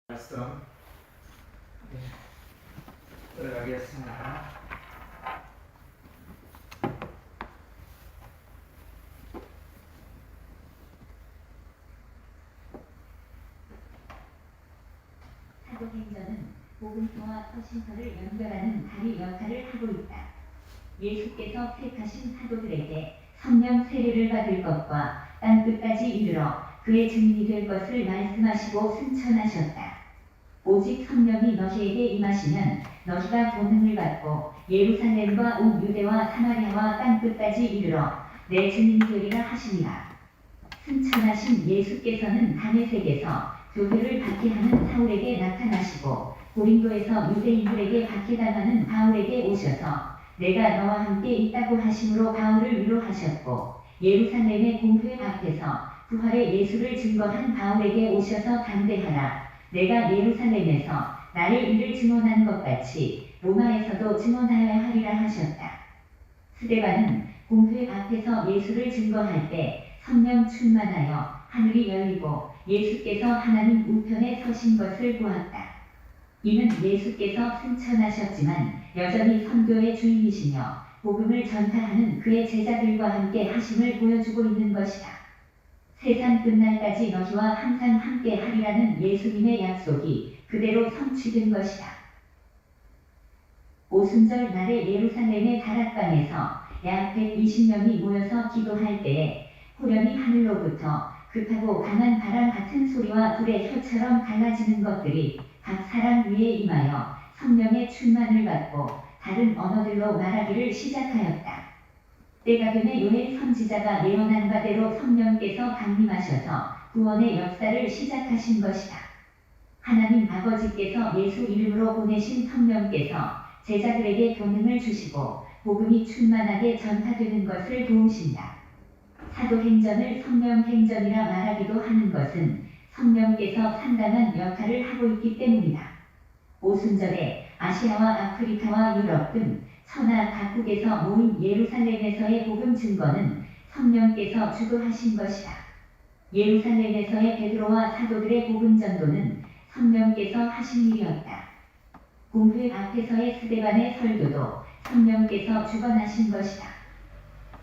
말씀 들어가겠습니다. 사도행전은 복음서와 서신서를 연결하는 다리 역할을 하고 있다. 예수께서 택하신 사도들에게 성령 세례를 받을 것과 땅끝까지 이르러 그의 증인이 될 것을 말씀하시고 승천하셨다. 오직 성령이 너희에게 임하시면 너희가 권능을 받고 예루살렘과 온 유대와 사마리아와 땅끝까지 이르러 내 증인이 되리라 하시니라. 승천하신 예수께서는 다메섹에서 교회를 박해하는 사울에게 나타나시고 고린도에서 유대인들에게 박해당하는 바울에게 오셔서 내가 너와 함께 있다고 하심으로 바울을 위로하셨고, 예루살렘의 공회 앞에서 부활의 예수를 증거한 바울에게 오셔서 담대하라. 내가 예루살렘에서 나의 일을 증언한 것 같이 로마에서도 증언하여야 하리라 하셨다. 스데반은 공회 앞에서 예수를 증거할 때 성령 충만하여 하늘이 열리고 예수께서 하나님 우편에 서신 것을 보았다. 이는 예수께서 승천하셨지만 여전히 선교의 주인이시며 복음을 전파하는 그의 제자들과 함께 하심을 보여주고 있는 것이다. 세상 끝날까지 너희와 항상 함께 하리라는 예수님의 약속이 그대로 성취된 것이다. 오순절 날에 예루살렘의 다락방에서 약 120명이 모여서 기도할 때에 호련히 하늘로부터 급하고 강한 바람 같은 소리와 불의 혀처럼 갈라지는 것들이 각 사람 위에 임하여 성령의 충만을 받고 다른 언어들로 말하기를 시작하였다. 때가 되매 요엘 선지자가 예언한 바대로 성령께서 강림하셔서 구원의 역사를 시작하신 것이다. 하나님 아버지께서 예수 이름으로 보내신 성령께서 제자들에게 권능을 주시고 복음이 충만하게 전파되는 것을 도우신다. 사도행전을 성령행전이라 말하기도 하는 것은 성령께서 상당한 역할을 하고 있기 때문이다. 오순절에 아시아와 아프리카와 유럽 등 천하 각국에서 모인 예루살렘에서의 복음 증거는 성령께서 주도하신 것이다. 예루살렘에서의 베드로와 사도들의 복음 전도는 성령께서 하신 일이었다. 공회 앞에서의 스데반의 설교도 성령께서 주관하신 것이다.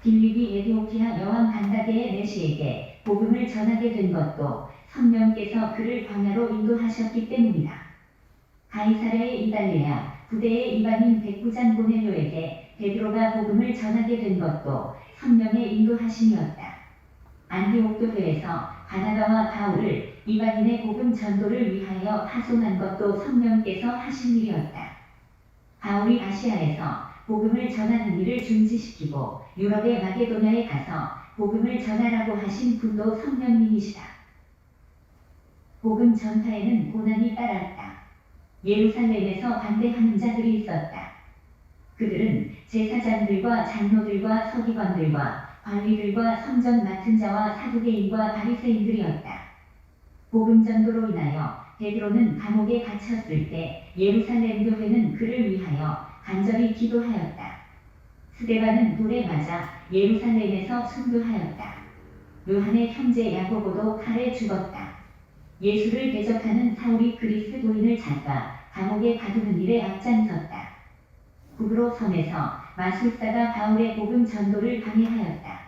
빌립이 에티오피아 여왕 간다게의 내시에게 복음을 전하게 된 것도 성령께서 그를 광야로 인도하셨기 때문이다. 가이사랴의 이달리아 부대의 이방인 백부장 고넬료에게 베드로가 복음을 전하게 된 것도 성령의 인도하심이었다. 안디옥 교회에서 바나바와 바울을 이방인의 복음 전도를 위하여 파송한 것도 성령께서 하신 일이었다. 바울이 아시아에서 복음을 전하는 일을 중지시키고 유럽의 마게도냐에 가서 복음을 전하라고 하신 분도 성령님이시다. 복음 전파에는 고난이 따랐다. 예루살렘에서 반대하는 자들이 있었다. 그들은 제사장들과 장로들과 서기관들과 관리들과 성전 맡은 자와 사두개인과 바리새인들이었다. 복음 전도로 인하여 베드로는 감옥에 갇혔을 때 예루살렘 교회는 그를 위하여 간절히 기도하였다. 스데반은 돌에 맞아 예루살렘에서 순교하였다. 요한의 형제 야고보도 칼에 죽었다. 예수를 대적하는 사울이 그리스도인을 잡아 감옥에 가두는 일에 앞장섰다. 구브로 섬에서 마술사가 바울의 복음 전도를 방해하였다.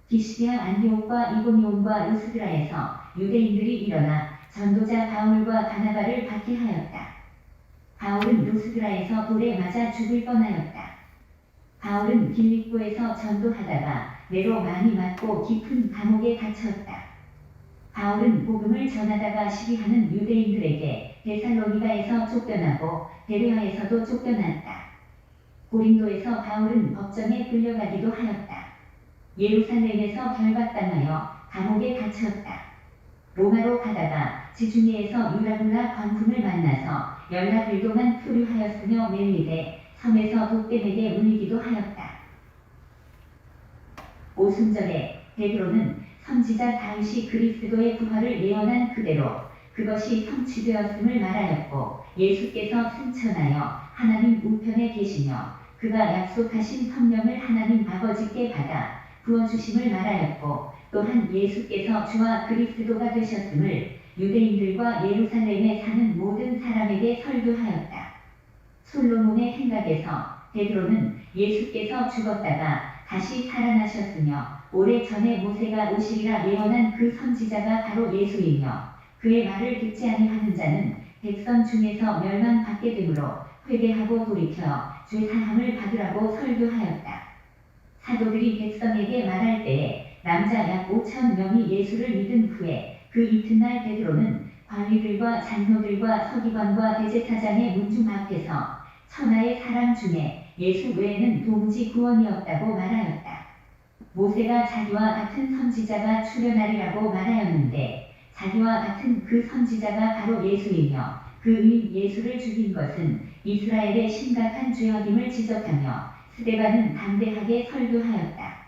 비시디아 안디옥과 이고니온과 루스드라에서 유대인들이 일어나 전도자 바울과 바나바를 박해하였다. 바울은 루스드라에서 돌에 맞아 죽을 뻔하였다. 바울은 빌립보에서 전도하다가 매로 많이 맞고 깊은 감옥에 갇혔다. 바울은 복음을 전하다가 시기하는 유대인들에게 데살로니가에서 쫓겨나고 베레아에서도 쫓겨났다. 고린도에서 바울은 법정에 끌려가기도 하였다. 예루살렘에서 결박당하여 감옥에 갇혔다. 로마로 가다가 지중해에서 유라굴라 광풍을 만나서 열나흘 동안 표류하였으며 멜리데 섬에서 독뱀에게 물리기도 하였다. 오순절에 베드로는 선지자 다윗이 그리스도의 부활을 예언한 그대로 그것이 성취되었음을 말하였고, 예수께서 승천하여 하나님 우편에 계시며 그가 약속하신 성령을 하나님 아버지께 받아 부어주심을 말하였고, 또한 예수께서 주와 그리스도가 되셨음을 유대인들과 예루살렘에 사는 모든 사람에게 설교하였다. 솔로몬의 행각에서 베드로는 예수께서 죽었다가 다시 살아나셨으며 오래전에 모세가 오시리라 예언한 그 선지자가 바로 예수이며 그의 말을 듣지 아니하는 자는 백성 중에서 멸망받게 되므로 회개하고 돌이켜 죄 사함을 받으라고 설교하였다. 사도들이 백성에게 말할 때에 남자 약 5천 명이 예수를 믿은 후에 그 이튿날 베드로는 관리들과 장로들과 서기관과 대제사장의 문중 앞에서 천하의 사람 중에 예수 외에는 도무지 구원이 없다고 말하였다. 모세가 자기와 같은 선지자가 출현하리라고 말하였는데 자기와 같은 그 선지자가 바로 예수이며 그 의인 예수를 죽인 것은 이스라엘의 심각한 죄악임을 지적하며 스데반은 담대하게 설교하였다.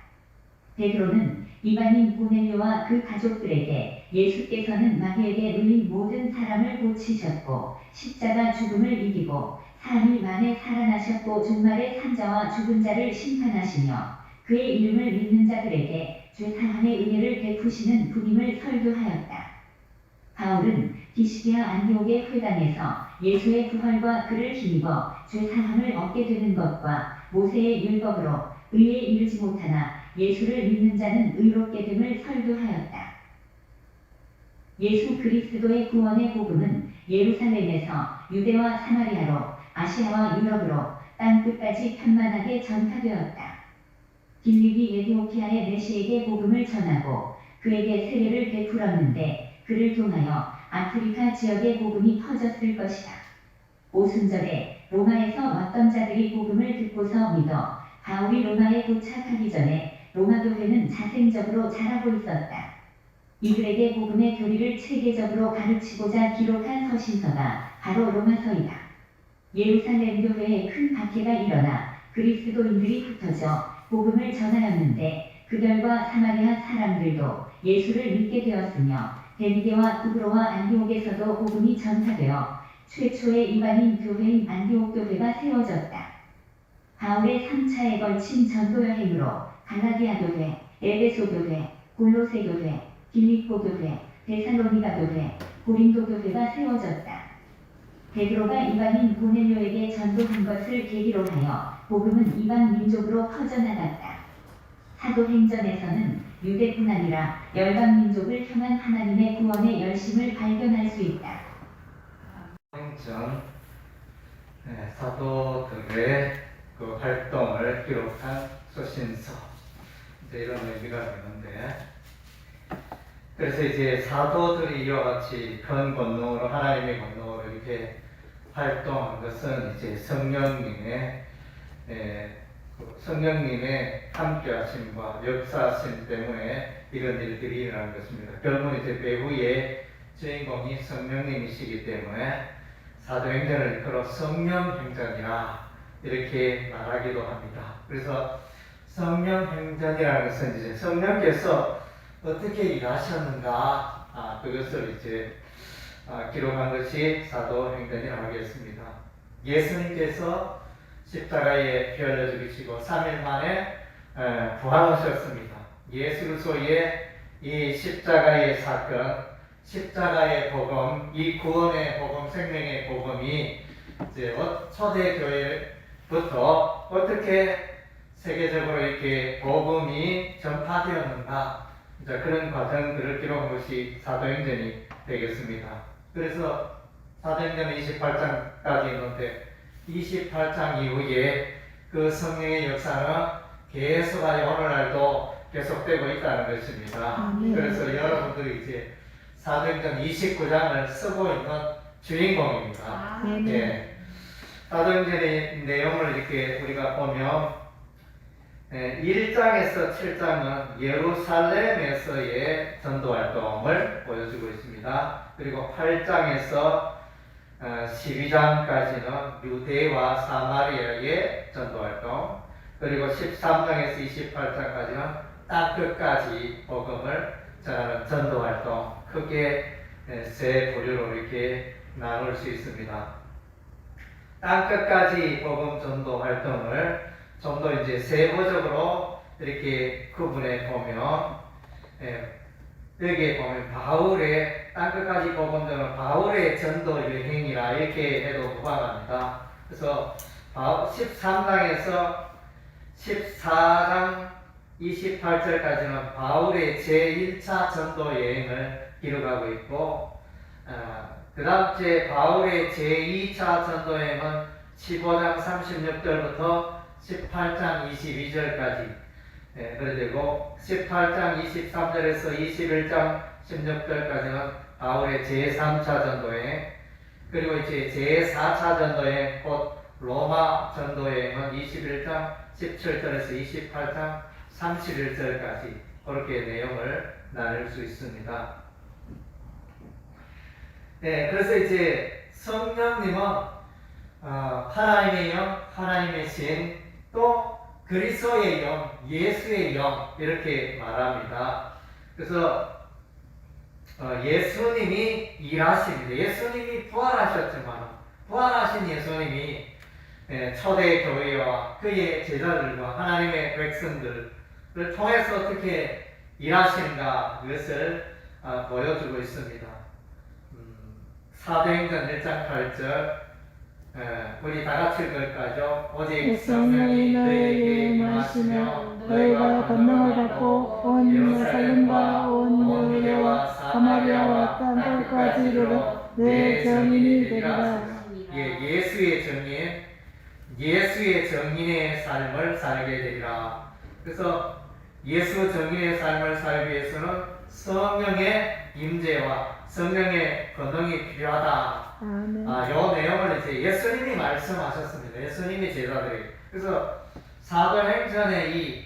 베드로는 이방인 고넬료와 그 가족들에게 예수께서는 마귀에게 눌린 모든 사람을 고치셨고 십자가 죽음을 이기고 3일 만에 살아나셨고 종말의 산자와 죽은 자를 심판하시며 그의 이름을 믿는 자들에게 죄사함의 은혜를 베푸시는 분임을 설교하였다. 바울은 디시디아 안디옥의 회당에서 예수의 부활과 그를 힘입어 죄사함을 얻게 되는 것과 모세의 율법으로 의에 이르지 못하나 예수를 믿는 자는 의롭게 됨을 설교하였다. 예수 그리스도의 구원의 복음은 예루살렘에서 유대와 사마리아로 아시아와 유럽으로 땅 끝까지 편만하게 전파되었다. 빌립이 에티오피아의 메시에게 복음을 전하고 그에게 세례를 베풀었는데 그를 통하여 아프리카 지역의 복음이 퍼졌을 것이다. 오순절에 로마에서 왔던 자들이 복음을 듣고서 믿어 바울이 로마에 도착하기 전에 로마 교회는 자생적으로 자라고 있었다. 이들에게 복음의 교리를 체계적으로 가르치고자 기록한 서신서가 바로 로마서이다. 예루살렘 교회에 큰 박해가 일어나 그리스도인들이 흩어져 복음을 전하였는데 그들과 사마리아 사람들도 예수를 믿게 되었으며 데니게와 구브로와 안디옥에서도 복음이 전파되어 최초의 이방인 교회인 안디옥 교회가 세워졌다. 바울의 3차에 걸친 전도 여행으로 갈라디아 교회, 에베소 교회, 골로새 교회, 빌립보 교회, 데살로니가 교회, 고린도 교회가 세워졌다. 베드로가 이방인 고넬료에게 전도한 것을 계기로 하여 복음은 이방 민족으로 퍼져나갔다. 사도행전에서는 유대뿐 아니라 열방 민족을 향한 하나님의 구원의 열심을 발견할 수 있다. 행전 사도들의 그 활동을 기록한 서신서 이제 이런 의미가 되는데, 그래서 이제 사도들이 이와 같이 큰 권능으로 하나님의 권능으로 이렇게 활동한 것은 이제 성령님의 함께하심과 역사하심 때문에 이런 일들이 일어나는 것입니다. 결국은 이제 배후의 주인공이 성령님이시기 때문에 사도행전을 일컬어 성령행전이라 이렇게 말하기도 합니다. 그래서 성령행전이라는 것은 이제 성령께서 어떻게 일하셨는가, 그것을 이제 기록한 것이 사도행전이라고 하겠습니다. 예수님께서 십자가에 피 흘려 죽으시고 3일 만에 부활하셨습니다. 예수 그리스도의 이 십자가의 사건, 십자가의 복음, 이 구원의 복음, 생명의 복음이 이제 초대교회부터 어떻게 세계적으로 이렇게 복음이 전파되었는가, 이제 그런 과정들을 기록한 것이 사도행전이 되겠습니다. 그래서 사도행전 28장까지 있는데 28장 이후에 그 성령의 역사는 계속하여 오늘날도 계속되고 있다는 것입니다. 그래서 여러분들이 이제 사도행전 29장을 쓰고 있는 주인공입니다. 예. 사도행전의 내용을 이렇게 우리가 보면 1장에서 7장은 예루살렘에서의 전도활동을 보여주고 있습니다. 그리고 8장에서 12장까지는 유대와 사마리아의 전도활동, 그리고 13장에서 28장까지는 땅끝까지 복음을 전하는 전도활동, 크게 세 부류로 이렇게 나눌 수 있습니다. 땅끝까지 복음 전도 활동을 좀 더 이제 세부적으로 이렇게 구분해 보면, 여기에 보면 바울의 땅끝까지 복음전은 바울의 전도 여행이라 이렇게 해도 무방합니다. 그래서 13장에서 14장 28절까지는 바울의 제1차 전도 여행을 기록하고 있고, 그 다음 주에 바울의 제2차 전도 여행은 15장 36절부터 18장 22절까지 그리고 18장 23절에서 21장 16절까지는 바울의 제3차 전도여행, 그리고 이제 제4차 전도여행, 곧 로마 전도여행은 21장 17절에서 28장 31절까지 그렇게 내용을 나눌 수 있습니다. 그래서 이제 성령님은 하나님의 영, 하나님의 신, 또 그리스도의 영, 예수의 영 이렇게 말합니다. 그래서 예수님이 일하십니다. 예수님이 부활하셨지만 부활하신 예수님이 초대 교회와 그의 제자들과 하나님의 백성들을 통해서 어떻게 일하시는가 그것을 보여주고 있습니다. 사도행전 1장 8절 우리 다 같이 읽을까요? 오직 성령이 너희에게 임하시며 너희가 권능을 받고 온 예루살렘과 온 유대와 사마리아와 땅 끝까지 이르러 내 증인이 되리라. 예수의 증인의 삶을 살게 되리라. 그래서 예수 증인의 삶을 살기 위해서는 성령의 임재와 성령의 권능이 필요하다. 요 내용을 이제 예수님이 말씀하셨습니다. 예수님이 제자들이. 그래서 사도행전의 이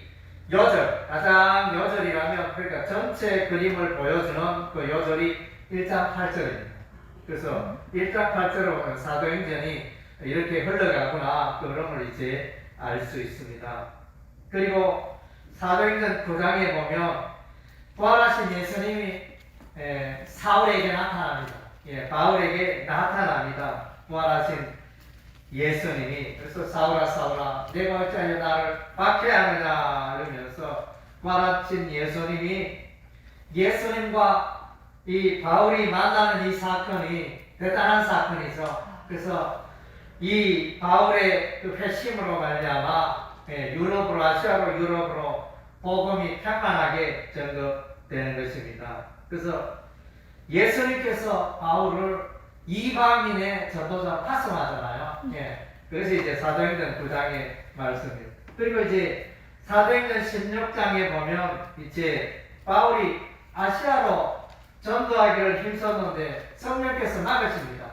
요절, 가장 요절이라면 그러니까 전체 그림을 보여주는 그 요절이 1장 8절입니다. 그래서 1장 8절을 보면 사도행전이 이렇게 흘러가구나 그런 이제 알 수 있습니다. 그리고 사도행전 9장에 보면 부활하신 예수님이 사울에게 나타납니다. 바울에게 나타납니다. 부활하신 예수님이. 그래서 사울아 사울아 내가 어찌하여 나를 박해하느냐 이러면서 부활하신 예수님과 이 바울이 만나는 이 사건이 대단한 사건이죠. 그래서 이 바울의 그 회심으로 말미암아 유럽으로 아시아로 유럽으로 복음이 평안하게 전도되는 것입니다. 그래서 예수님께서 바울을 이방인의 전도자 파송하잖아요. 그래서 이제 사도행전 9장의 말씀입니다. 그리고 이제 사도행전 16장에 보면 이제 바울이 아시아로 전도하기를 힘썼는데 성령께서 막으십니다.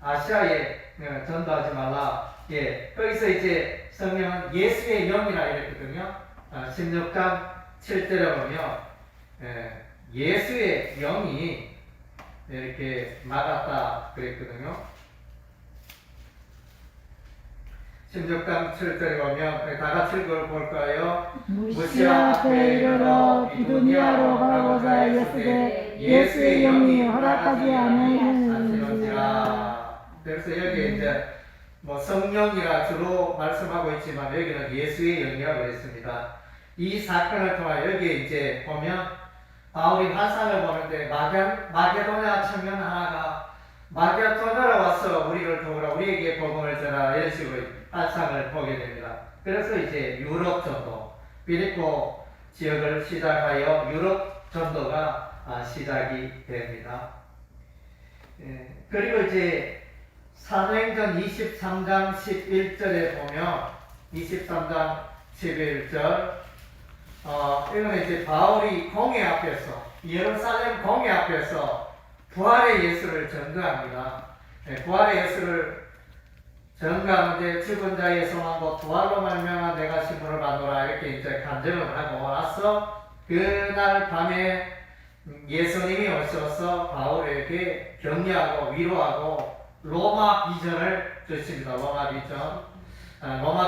아시아에 전도하지 말라. 거기서 이제 성령은 예수의 영이라 이랬거든요. 16장 7절에 보면 예수의 영이 이렇게 막았다 그랬거든요. 16장 7절에 보면 다 같이 읽어볼까요? 무시아 앞에 이르러 비두니아로 가고자 했으되 예수의 영이 허락하지 않으니라. 그래서 여기 이제 성령이라 주로 말씀하고 있지만 여기는 예수의 영이라고 했습니다. 이 사건을 통해 여기 이제 보면 바울이 환상을 보는데 마게도냐 청년 하나가 마게도냐로 와서 우리를 도우라 우리에게 복음을 전하라 이런 식으로 환상을 보게 됩니다. 그래서 이제 유럽 전도 빌립보 지역을 시작하여 유럽 전도가 시작이 됩니다. 그리고 이제 사도행전 23장 11절에 보면 23장 11절 이거는 이제 바울이 공회 앞에서 예루살렘 공회 앞에서 부활의 예수를 전도합니다. 부활의 예수를 전가하는데 죽은 자의 소망과 부활로 말미암아 내가 신분을 받노라 이렇게 이제 간증을 하고 나서 그날 밤에 예수님이 오셔서 바울에게 격려하고 위로하고 로마 비전을 주십니다. 로마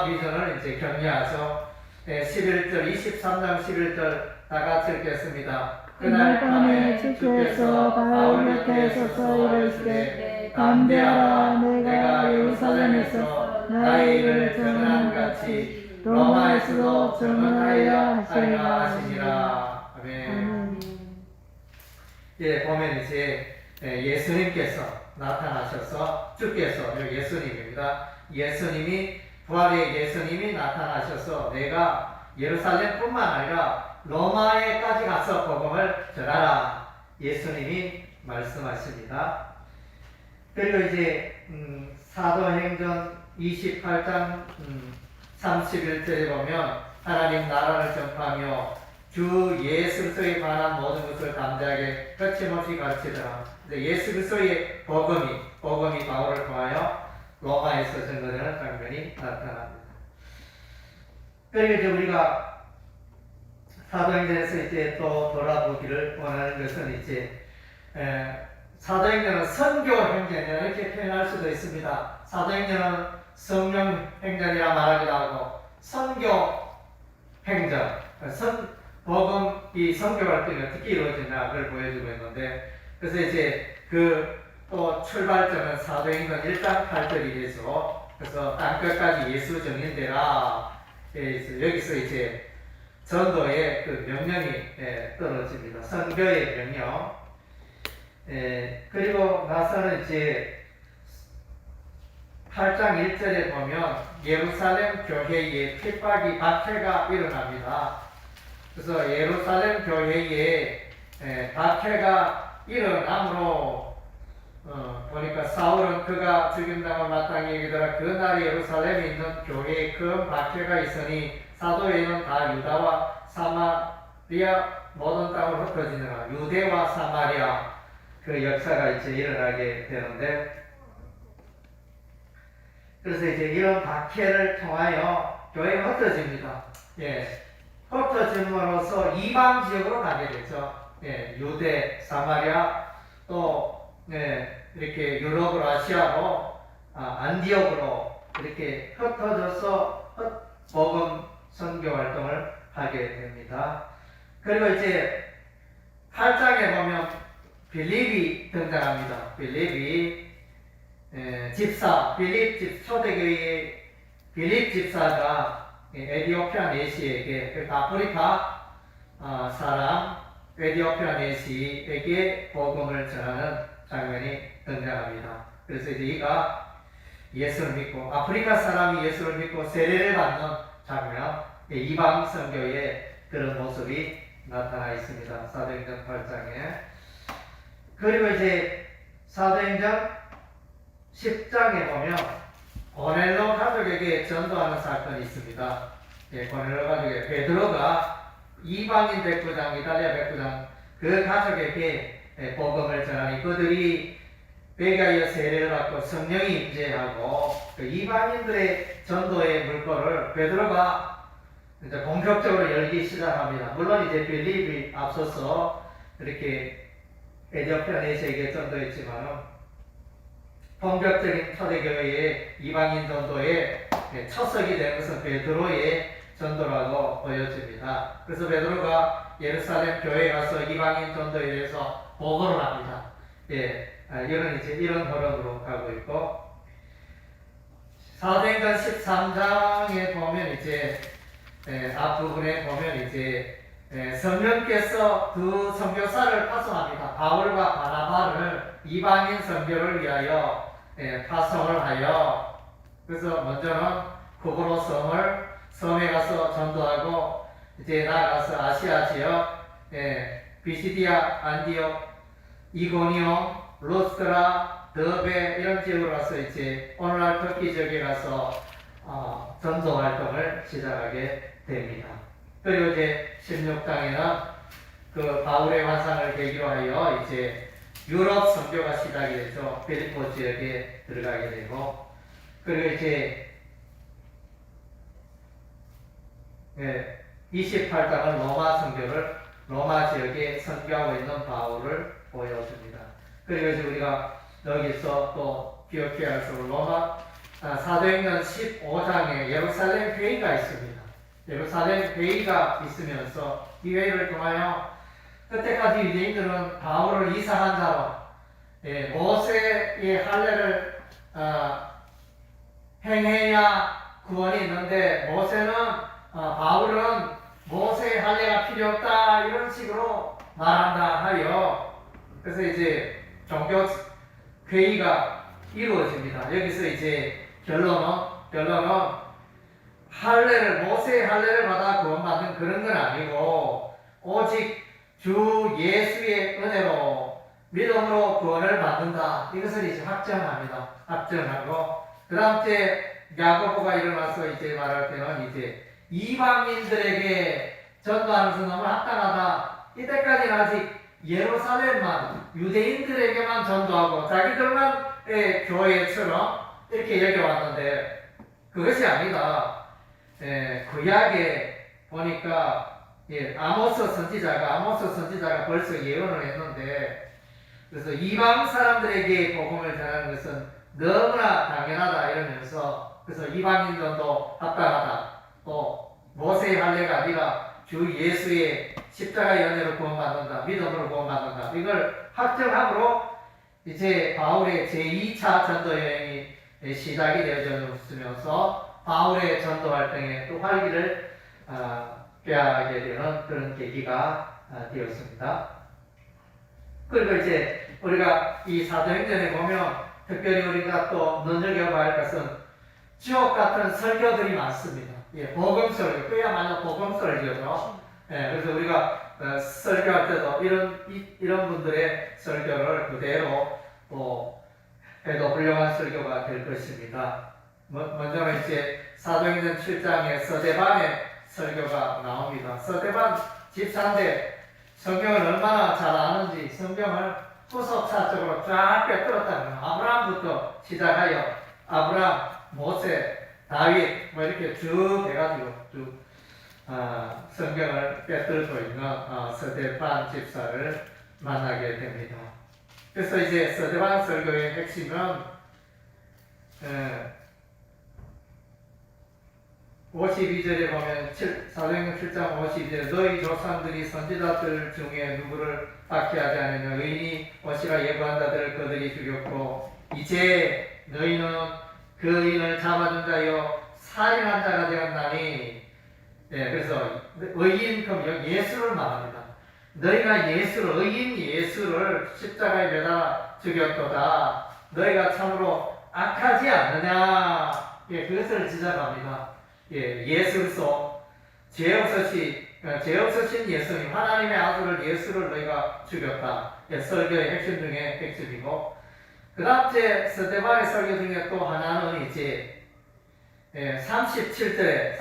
비전을 이제 격려하죠. 11절 23장 11절 다 같이 읽겠습니다. 그날 밤에 주께서 바울 곁에 서서 이르시되 담대하라 내가 예루살렘에서 나의 일을 전한 같이 로마에서도 전하여야 하시리라 하시니라. 아멘. 보면 이제 예수님께서 나타나셔서 주께서 여기 예수님입니다. 예수님이 부활의 예수님이 나타나셔서 내가 예루살렘뿐만 아니라 로마에까지 가서 복음을 전하라. 예수님이 말씀하십니다. 그리고 이제 사도행전 28장 31절에 보면 하나님 나라를 전파하며 주 예수 그리스도에 관한 모든 것을 담대하게 거침없이 가르치더라. 예수 그리스도의 복음이 바울을 통하여 로마에서 전거되는 장면이 나타납니다. 그리고 이제 우리가 사도행전에서 이제 또 돌아보기를 원하는 것은 이제 사도행전은 선교 행전이라 이렇게 표현할 수도 있습니다. 사도행전은 성령 행전이라 말하기도 하고 선교 행전, 복음 이 선교 활동이 어떻게 이루어지나 그걸 보여주고 있는데, 그래서 이제 또 출발점은 사도행전 1장 8절이죠. 그래서 땅끝까지 예수 정인되라. 여기서 이제 전도의 그 명령이 떨어집니다. 선교의 명령. 그리고 나서는 이제 8장 1절에 보면 예루살렘 교회에 핍박이 박해가 일어납니다. 그래서 예루살렘 교회에 박해가 일어나므로 보니까 사울은 그가 죽임당을 마땅히 여기더라. 그날 예루살렘에 있는 교회에 큰 박해가 있으니 사도에는 다 유다와 사마리아 모든 땅으로 흩어지느라. 유대와 사마리아 그 역사가 이제 일어나게 되는데, 그래서 이제 이런 박해를 통하여 교회가 흩어집니다. 흩어짐으로써 이방 지역으로 가게 되죠. 유대, 사마리아, 또 이렇게 유럽으로, 아시아로, 안디옥으로 이렇게 흩어져서 복음 선교 활동을 하게 됩니다. 그리고 이제 8장에 보면 빌립이 등장합니다. 빌립이 집사, 초대교회의 빌립 집사가 에디오피아 내시에게, 그러니까 아프리카 사람 에디오피아 내시에게 복음을 전하는 장면이 등장합니다. 그래서 이제 이가 예수를 믿고, 아프리카 사람이 예수를 믿고 세례를 받는 장면, 이방 선교의 그런 모습이 나타나 있습니다. 사도행전 8장에. 그리고 이제 사도행전 10장에 보면 고넬로 가족에게 전도하는 사건이 있습니다. 고넬로 가족에 베드로가 이방인 백부장, 이탈리아 백부장 그 가족에게 복음을 전하니 그들이 베가이어 세례를 받고 성령이 임재하고 그 이방인들의 전도의 물꼬를 베드로가 이제 본격적으로 열기 시작합니다. 물론 이제 빌립이 앞서서 이렇게 에디오피아 내시에게 전도했지만은 본격적인 초대교회의 이방인 전도의 초석이 된 것은 베드로의 전도라고 보여집니다. 그래서 베드로가 예루살렘 교회에 가서 이방인 전도에 대해서 보고를 합니다. 이런 흐름으로 가고 있고, 사도행전 13장에 보면 이제 앞부분에 보면 이제 성령께서 두 선교사를 파송합니다. 바울과 바나바를 이방인 선교를 위하여 파송을 하여, 그래서 먼저는 구브로 섬에 가서 전도하고, 이제 나아가서 아시아 지역 비시디아, 안디옥, 이고니온, 루스트라, 더베 이런 지역으로 가서 이제 오늘날 터키 지역에 가서 전도 활동을 시작하게 됩니다. 그리고 이제 16장에는 그 바울의 환상을 계기로 하여 이제 유럽 선교가 시작이 되죠. 필리포 지역에 들어가게 되고, 그리고 이제 28장은 로마 선교를 로마 지역에 선교하고 있는 바울을 보여줍니다. 그리고 이제 우리가 여기서 또 기억해야 할 것은 사도행전 15장에 예루살렘 회의가 있습니다. 예루살렘 회의가 있으면서 이 회의를 통하여 그때까지 유대인들은 바울을 이상한 자로, 모세의 할례를 행해야 구원이 있는데 바울은 모세의 할례가 필요 없다 이런 식으로 말한다 하여 그래서 이제 종교 회의가 이루어집니다. 여기서 이제 결론은 모세의 할례를 받아 구원받는 그런 건 아니고 오직 주 예수의 은혜로 믿음으로 구원을 받는다. 이것을 이제 확정합니다. 확정하고 그 다음 때 야고보가 일어나서 이제 말할 때는 이제 이방인들에게 전도하는 것은 너무 합당하다. 이때까지는 아직 예루살렘만 유대인들에게만 전도하고 자기들만의 교회처럼 이렇게 여겨왔는데 그것이 아니다. 구약에 보니까 아모스 선지자가 벌써 예언을 했는데 그래서 이방 사람들에게 복음을 전하는 것은 너무나 당연하다 이러면서 그래서 이방인들도 합당하다. 또 모세의 할례가 아니라 주 예수의 십자가의 연회로 구원받는다. 믿음으로 구원받는다. 이걸 확정함으로 이제 바울의 제2차 전도 여행이 시작이 되어졌으면서 바울의 전도 활동에 또 활기를 꾀하게 되는 그런 계기가 되었습니다. 그리고 이제 우리가 이 사도행전에 보면 특별히 우리가 또 눈여겨봐야 할 것은 주옥 같은 설교들이 많습니다. 복음 설교, 그야말로 복음 설교죠. 그래서 우리가 설교할 때도 이런 분들의 설교를 그대로 또 해도 훌륭한 설교가 될 것입니다. 먼저는 이제 사도행전 7장에 서대반의 설교가 나옵니다. 서대반 집사인데 성경을 얼마나 잘 아는지 성경을 후속사적으로 쫙 꿰뚫었다는 아브라함부터 시작하여 아브라함, 모세, 다윗 뭐 이렇게 쭉 해가지고 쭉 성경을 꿰뚫고 있는 서대반 집사를 만나게 됩니다. 그래서 이제 서대반 설교의 핵심은 52절에 보면 사도행전 7장 52절에 너희 조상들이 선지자들 중에 누구를 박해하지 않으며 의인이 오시라 예고한 자들을 그들이 죽였고 이제 너희는 그 의인을 잡아준 자여 살인한 자가 되었나니 그래서 의인 그럼 예수를 말합니다. 너희가 의인 예수를 십자가에 매달아 죽였도다. 너희가 참으로 악하지 않느냐. 그것을 지적합니다. 예수로서 죄 없으신 예수님, 하나님의 아들을 예수를 너희가 죽였다. 설교의 핵심 중에 핵심이고, 그 다음째 스데반의 설교 중에 또 하나는 이제 37절을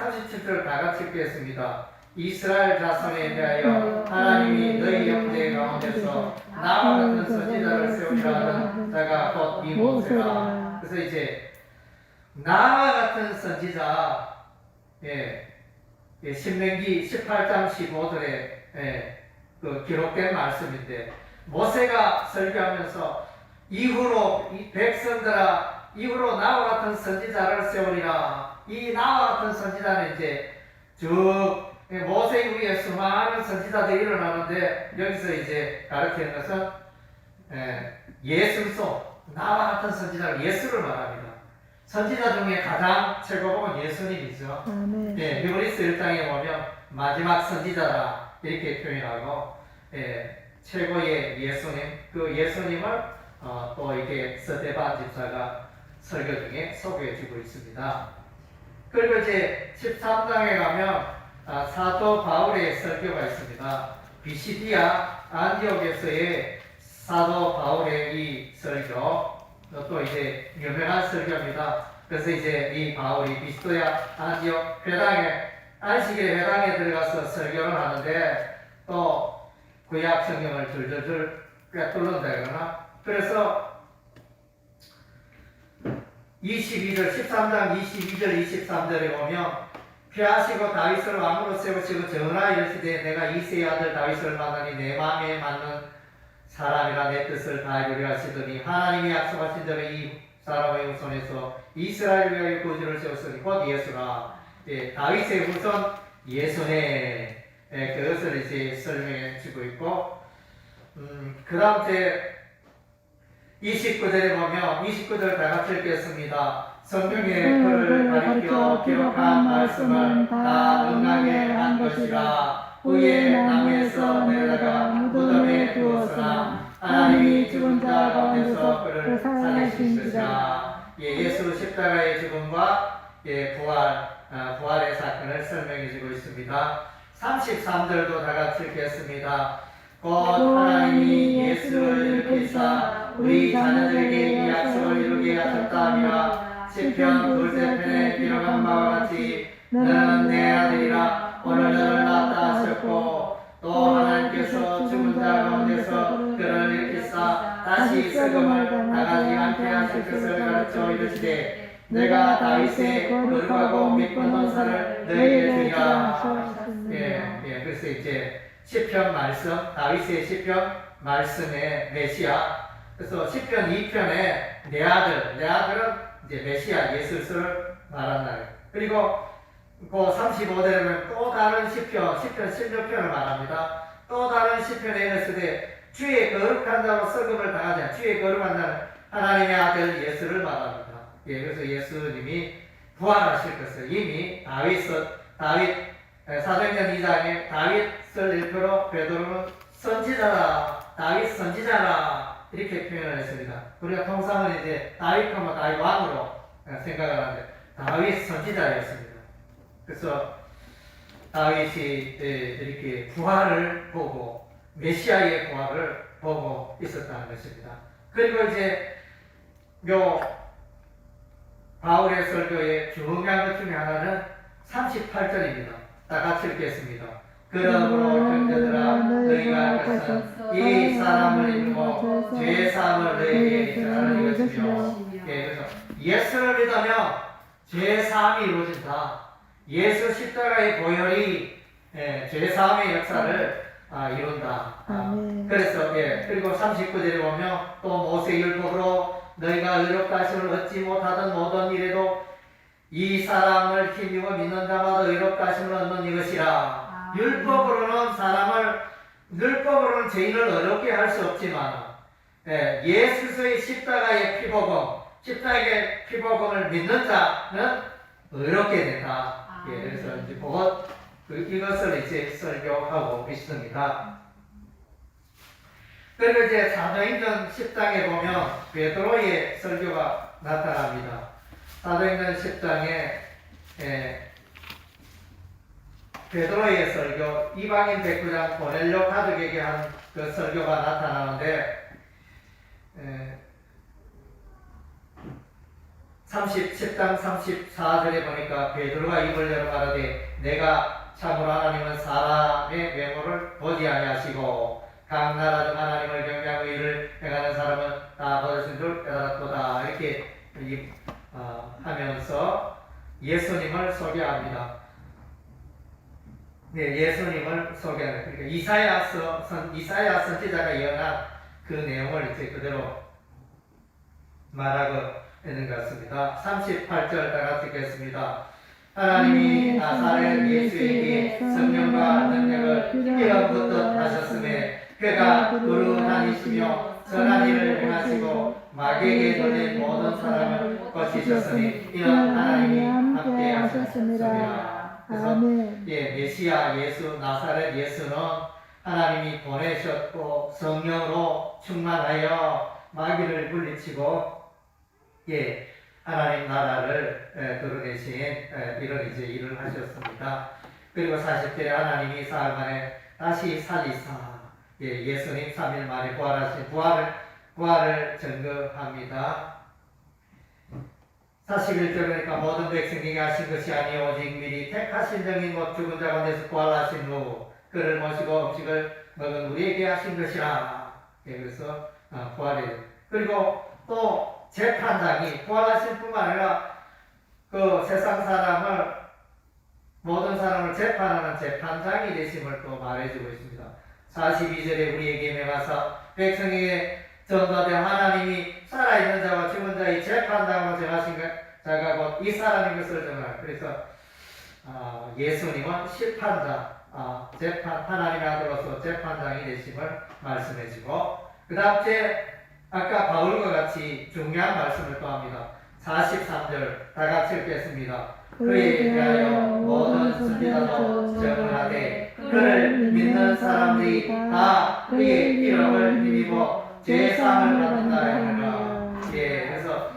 다 같이 읽겠습니다. 이스라엘 자손에 대하여 하나님이 너희 형제 가운데서 나와 같은 선지자를 세우리라 하는 자가 곧 이 모세라. 그래서 이제 나와 같은 선지자, 신명기 18장 15절에 그 기록된 말씀인데 모세가 설교하면서 이후로 이 백성들아 이후로 나와 같은 선지자를 세우리라. 이 나와 같은 선지자는 이제 쭉 모세 이후에 수많은 선지자들이 일어나는데 여기서 이제 가르치는 것은 예수로 나와 같은 선지자를 예수를 말합니다. 선지자 중에 가장 최고봉은 예수님이죠. 히브리서 1장에 보면 마지막 선지자라 이렇게 표현하고 최고의 예수님, 그 예수님을 또 이게 스데반 집사가 설교 중에 소개해주고 있습니다. 그리고 이제 13장에 가면 사도 바울의 설교가 있습니다. 비시디아 안디옥에서의 사도 바울의 이 설교, 또 이제 유명한 설교입니다. 그래서 이제 이 바울이 비시디아 안디옥 회당에 안식일 회당에 들어가서 설교를 하는데 또 구약 성경을 줄줄줄 꿰뚫는다 그러나 그래서 13장 22절 23절에 보면 피하시고 다윗을 왕으로 세우시고 전하 이르시되 내가 이새의 아들 다윗을 만나니 내 마음에 맞는 사람이라 내 뜻을 다 이루려 하시더니 하나님이 약속하신 대로 이 사람의 후손에서 이스라엘 위하여 구주를 세웠으니 곧 예수라. 다윗의 후손 예수네. 그것을 이제 설명해 주고 있고 그 다음 제 29절에 보면 29절 다 같이 읽겠습니다. 성경에 그를 가리켜 기록한 말씀을 다 응하게 한 것이라. 후에 나무에서 내려다가 무덤에 두었으나 하나님이 죽은 자 가운데서 그를 살리시니라. 예수 십자가의 죽음과 부활의 사건을 설명해 주고 있습니다. 33절도 다 같이 읽겠습니다. 곧 하나님이 예수를 일으키사 우리 자녀들에게 이 약속을 이루게 하셨다며 시편 둘째 편에 기록한 바와 같이 너는 내 아들이라 오늘 너를 낳았다 하셨고 또 하나님께서 죽은 자 가운데서 그를 일으키사 다시 썩음을 당하지 않게 하실 것을 가르쳐 이르시되 내가 다윗의 거룩하고 믿고 논사를 너희에게 주리라. 그래서 이제 시편 말씀, 다윗의 시편 말씀의 메시아. 그래서 시편 2편에 내 아들은 이제 메시아 예수를 말한다. 그리고 그 35절에 보면 또 다른 시편 16편을 말합니다. 또 다른 시편에 이르시되 주의 거룩한 자로 썩음을 당하지 않 주의 거룩한 자는 하나님의 아들 예수를 말합니다. 그래서 예수님이 부활하실 것을 이미 사도행전 2장에 다윗을 일컬어 베드로는 선지자라, 다윗 선지자라 이렇게 표현을 했습니다. 우리가 통상은 이제 다윗하면 다윗 왕으로 생각을 하는데 다윗 선지자였습니다. 그래서 다윗이 이렇게 부활을 보고 메시아의 부활을 보고 있었다는 것입니다. 그리고 이제 바울의 설교의 중요한 것 중에 하나는 38절입니다. 다 같이 읽겠습니다. 그러므로 형제들아 너희가 할 것은 이 사람을 믿고 죄의 사함을 너희에게 전하는 것이며 그래서 예수를 믿으면 죄의 사함이 이루어진다. 예수 십자가의 보혈이 죄의 사함의 역사를 이룬다. 그래서 그리고 39절에 보면 또 모세 율법으로 너희가 의롭다 하심을 얻지 못하던 모든 일에도 이 사람을 힘입어 믿는 자마다 의롭다 하심을 얻는 이것이라. 율법으로는 죄인을 어렵게 할 수 없지만 예수의 십자가의 피복음을 믿는 자는 어렵게 된다. 그래서 이제 이것을 이제 설교하고 있습니다. 그리고 이제 사도행전 10장에 보면 베드로의 설교가 나타납니다. 사도행전 10장에 베드로의 설교, 이방인 백부장 고넬료 가족에게 한 그 설교가 나타나는데 10장 34절에 보니까 베드로가 입을 열어 말하되 내가 참으로 하나님은 사람의 외모를 보지 아니하시고 각 나라 중 하나님을 경외하고 이를 행하는 사람은 다 거짓인 줄 깨달았도다. 이렇게 하면서 예수님을 소개합니다. 예수님을 소개하는, 그러니까 이사야 선지자가 예언한 그 내용을 이제 그대로 말하고 있는 것 같습니다. 38절 다 같이 읽겠습니다. 하나님이 나사렛 예수에게 성령과 능력을 기름 붓듯 하셨음에 그가 거룩하시며 선한 일을 행하시고 마귀에게 돌린 모든 사람을 고치셨으니 이는 하나님이 함께 하셨습니다. 그래서 메시아 예수, 나사렛 예수는 하나님이 보내셨고 성령으로 충만하여 마귀를 물리치고 하나님 나라를 드러내신 이런 이제 일을 하셨습니다. 그리고 40절에 하나님이 사흘 만에 다시 살리사 예수님 3일 만에 부활하신 부활을 증거합니다. 41절 보니까 모든 백성에게 하신 것이 아니요 오직 미리 택하신 정인 곧 죽은 자 가운데서 부활하신 후 그를 모시고 음식을 먹은 우리에게 하신 것이라. 그래서 부활이에요. 그리고 또 재판장이 부활하신 뿐만 아니라 그 세상 모든 사람을 재판하는 재판장이 되심을 또 말해주고 있습니다. 42절에 우리에게 명하사 백성에게 전도된 하나님이 살아있는 자와 죽은 자의 재판장으로 정하신 자가 곧 이 사람인 것을 정하라. 그래서 예수님은 심판자, 하나님의 아들로서 재판장이 되심을 말씀해주고 그 다음 아까 바울과 같이 중요한 말씀을 또 합니다. 43절 다 같이 읽겠습니다. 그에 대하여 모든 선지자도 증언하되 그를 믿는 사람들이 다 그의 이름을 힘입어 죄사함을 받는다 하니라. 예, 그래서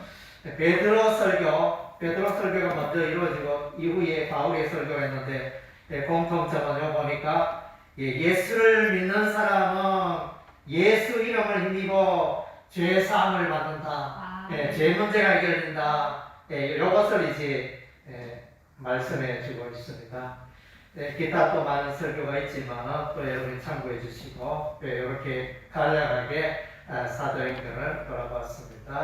베드로 설교가 먼저 이루어지고 이후에 바울의 설교가 있는데 공통점을 보니까 예수를 믿는 사람은 예수 이름을 힘입어 죄사함을 받는다. 죄 문제가 해결된다. 이것을 이제 말씀해 주고 있습니다. 기타 또 많은 설교가 있지만 또 여러분이 참고해 주시고 이렇게 간략하게 사도행전을 돌아봤습니다.